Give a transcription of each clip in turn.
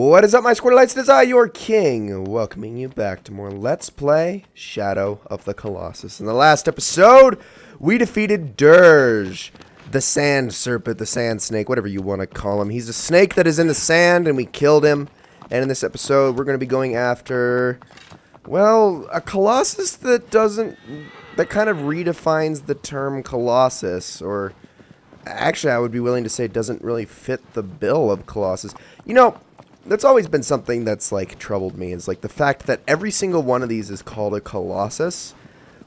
What is up, my Squirtlites? It is I, your king, welcoming you back to more Let's Play Shadow of the Colossus. In the last episode, we defeated Dirge, the sand serpent, the sand snake, whatever you want to call him. He's a snake that is in the sand, and we killed him. And in this episode, we're going to be going after, well, a Colossus that kind of redefines the term Colossus, or actually, I would be willing to say doesn't really fit the bill of Colossus. You know, that's always been something that's, like, troubled me, is, like, the fact that every single one of these is called a Colossus,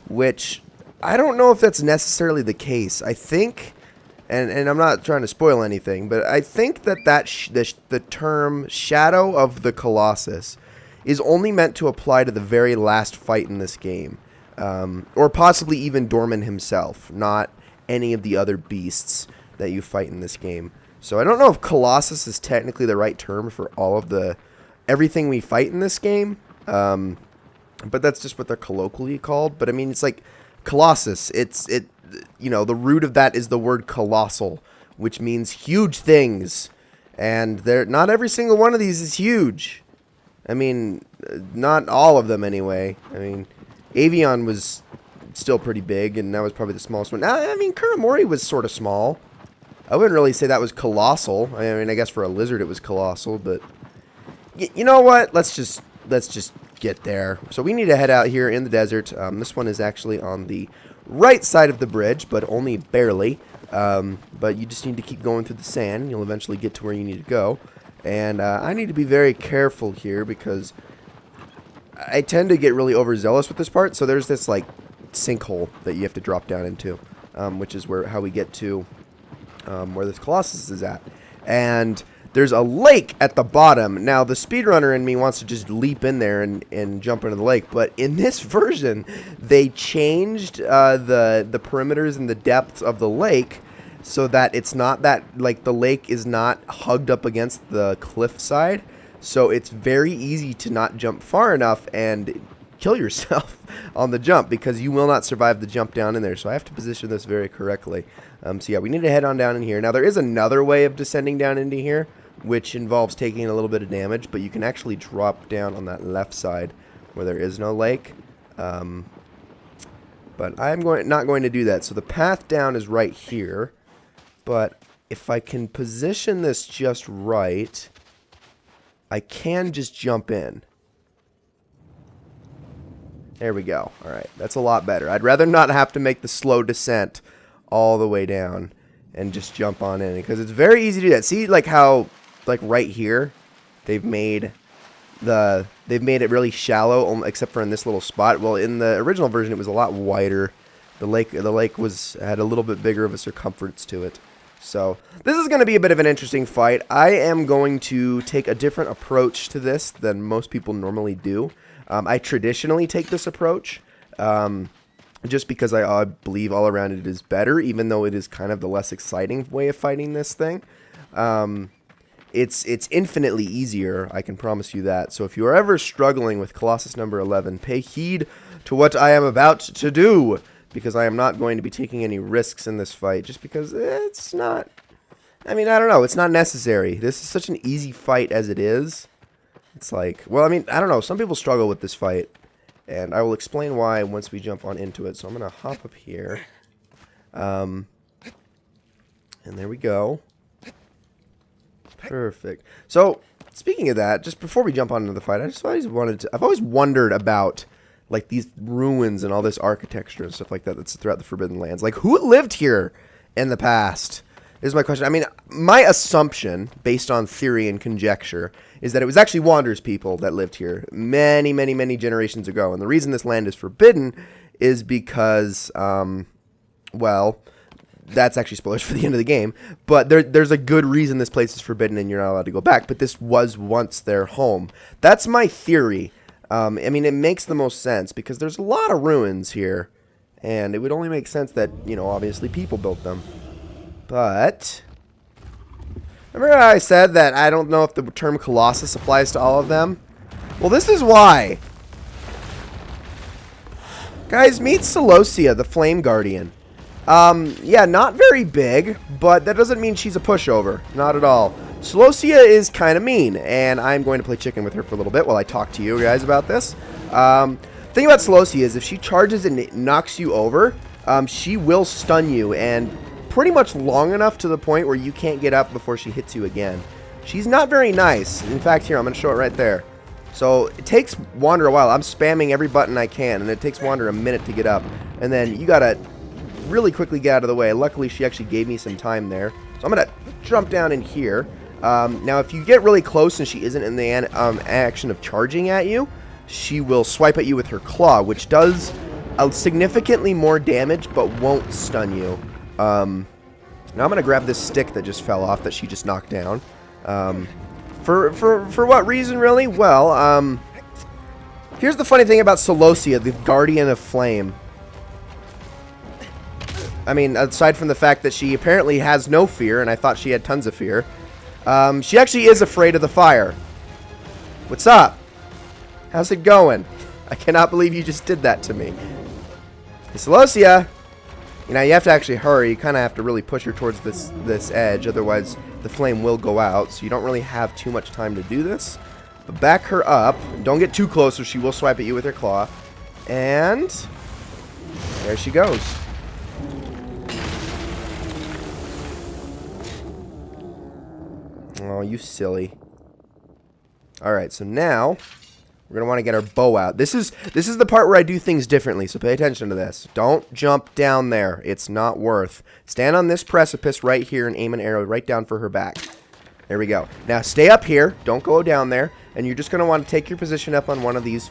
which I don't know if that's necessarily the case. I think, and I'm not trying to spoil anything, but I think that the term Shadow of the Colossus is only meant to apply to the very last fight in this game, or possibly even Dorman himself, not any of the other beasts that you fight in this game. So I don't know if Colossus is technically the right term for all of everything we fight in this game, but that's just what they're colloquially called. But I mean, it's like Colossus. You know, the root of that is the word colossal, which means huge things, and not every single one of these is huge. I mean, not all of them anyway. I mean, Avion was still pretty big, and that was probably the smallest one. I mean, Kuramori was sort of small. I wouldn't really say that was colossal. I mean, I guess for a lizard it was colossal, but you know what? Let's just get there. So we need to head out here in the desert. This one is actually on the right side of the bridge, but only barely. But you just need to keep going through the sand, and you'll eventually get to where you need to go. And I need to be very careful here because I tend to get really overzealous with this part. So there's this, like, sinkhole that you have to drop down into, which is how we get to where this Colossus is at. And there's a lake at the bottom. Now, the speedrunner in me wants to just leap in there and jump into the lake, but in this version, they changed the perimeters and the depths of the lake so that it's not that, like, the lake is not hugged up against the cliffside, so it's very easy to not jump far enough and kill yourself on the jump, because you will not survive the jump down in there. So I have to position this very correctly. So yeah, we need to head on down in here. Now, there is another way of descending down into here, which involves taking a little bit of damage, but you can actually drop down on that left side where there is no lake. But I'm not going to do that. So the path down is right here, but if I can position this just right, I can just jump in. There we go. All right, that's a lot better. I'd rather not have to make the slow descent all the way down and just jump on in, because it's very easy to do that. See, like how, like right here, they've made it really shallow, except for in this little spot. Well, in the original version, it was a lot wider. The lake had a little bit bigger of a circumference to it. So this is going to be a bit of an interesting fight. I am going to take a different approach to this than most people normally do. I traditionally take this approach just because I believe all around it is better, even though it is kind of the less exciting way of fighting this thing. It's infinitely easier, I can promise you that. So if you are ever struggling with Colossus number 11, pay heed to what I am about to do, because I am not going to be taking any risks in this fight, just because it's not, I mean, I don't know, it's not necessary. This is such an easy fight as it is. It's like, well, I mean, I don't know. Some people struggle with this fight, and I will explain why once we jump on into it. So I'm going to hop up here. And there we go. Perfect. So, speaking of that, just before we jump on into the fight, I've always wondered about, like, these ruins and all this architecture and stuff like that that's throughout the Forbidden Lands. Like, who lived here in the past? Is my question. I mean, my assumption, based on theory and conjecture, is that it was actually Wander's people that lived here many, many, many generations ago. And the reason this land is forbidden is because, well, that's actually spoilers for the end of the game. But there's a good reason this place is forbidden and you're not allowed to go back. But this was once their home. That's my theory. I mean, it makes the most sense because there's a lot of ruins here. And it would only make sense that, you know, obviously people built them. But remember how I said that I don't know if the term Colossus applies to all of them? Well, this is why. Guys, meet Celosia, the Flame Guardian. Yeah, not very big, but that doesn't mean she's a pushover. Not at all. Celosia is kind of mean, and I'm going to play chicken with her for a little bit while I talk to you guys about this. Thing about Celosia is if she charges and knocks you over, she will stun you, and pretty much long enough to the point where you can't get up before she hits you again. She's not very nice. In fact, here, I'm going to show it right there. So it takes Wander a while. I'm spamming every button I can, and it takes Wander a minute to get up. And then you got to really quickly get out of the way. Luckily, she actually gave me some time there. So I'm going to jump down in here. Now, if you get really close and she isn't in the action of charging at you, she will swipe at you with her claw, which does significantly more damage, but won't stun you. Now I'm going to grab this stick that just fell off that she just knocked down. For what reason, really? Well, here's the funny thing about Celosia, the Guardian of Flame. I mean, aside from the fact that she apparently has no fear, and I thought she had tons of fear, she actually is afraid of the fire. What's up? How's it going? I cannot believe you just did that to me. Hey, Celosia! You know, you have to actually hurry. You kind of have to really push her towards this edge, otherwise the flame will go out, so you don't really have too much time to do this. But back her up. Don't get too close or she will swipe at you with her claw. And there she goes. Oh, you silly. Alright, so now we're going to want to get our bow out. This is the part where I do things differently, so pay attention to this. Don't jump down there. It's not worth. Stand on this precipice right here and aim an arrow right down for her back. There we go. Now stay up here. Don't go down there. And you're just going to want to take your position up on one of these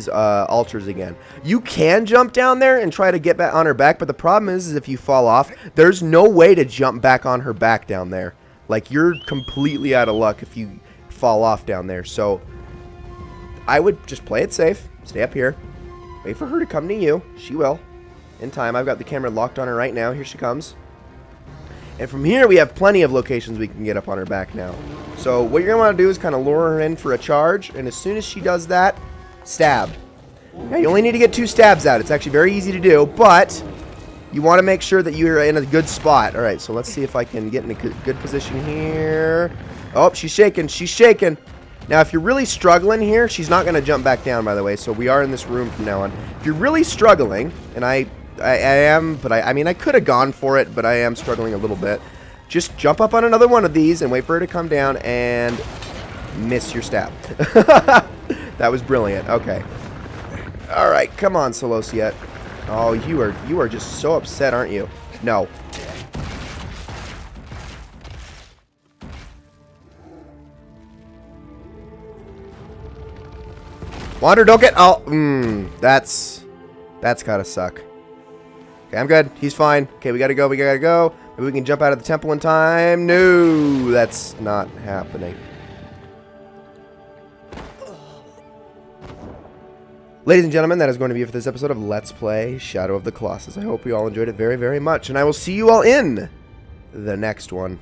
altars again. You can jump down there and try to get back on her back, but the problem is if you fall off, there's no way to jump back on her back down there. Like, you're completely out of luck if you fall off down there. So I would just play it safe. Stay up here. Wait for her to come to you. She will. In time. I've got the camera locked on her right now. Here she comes. And from here, we have plenty of locations we can get up on her back now. So what you're going to want to do is kind of lure her in for a charge. And as soon as she does that, stab. Now, you only need to get 2 stabs out. It's actually very easy to do, but you want to make sure that you're in a good spot. All right, so let's see if I can get in a good position here. Oh, she's shaking. She's shaking. Now, if you're really struggling here, she's not going to jump back down, by the way, so we are in this room from now on. If you're really struggling, and I am, but I mean, I could have gone for it, but I am struggling a little bit. Just jump up on another one of these and wait for her to come down and miss your stab. That was brilliant. Okay. All right, come on, Celosia. Oh, you are just so upset, aren't you? No. Wander, don't get... Oh, that's gotta suck. Okay, I'm good. He's fine. Okay, we gotta go. We gotta go. Maybe we can jump out of the temple in time. No, that's not happening. Ladies and gentlemen, that is going to be it for this episode of Let's Play Shadow of the Colossus. I hope you all enjoyed it very, very much, and I will see you all in the next one.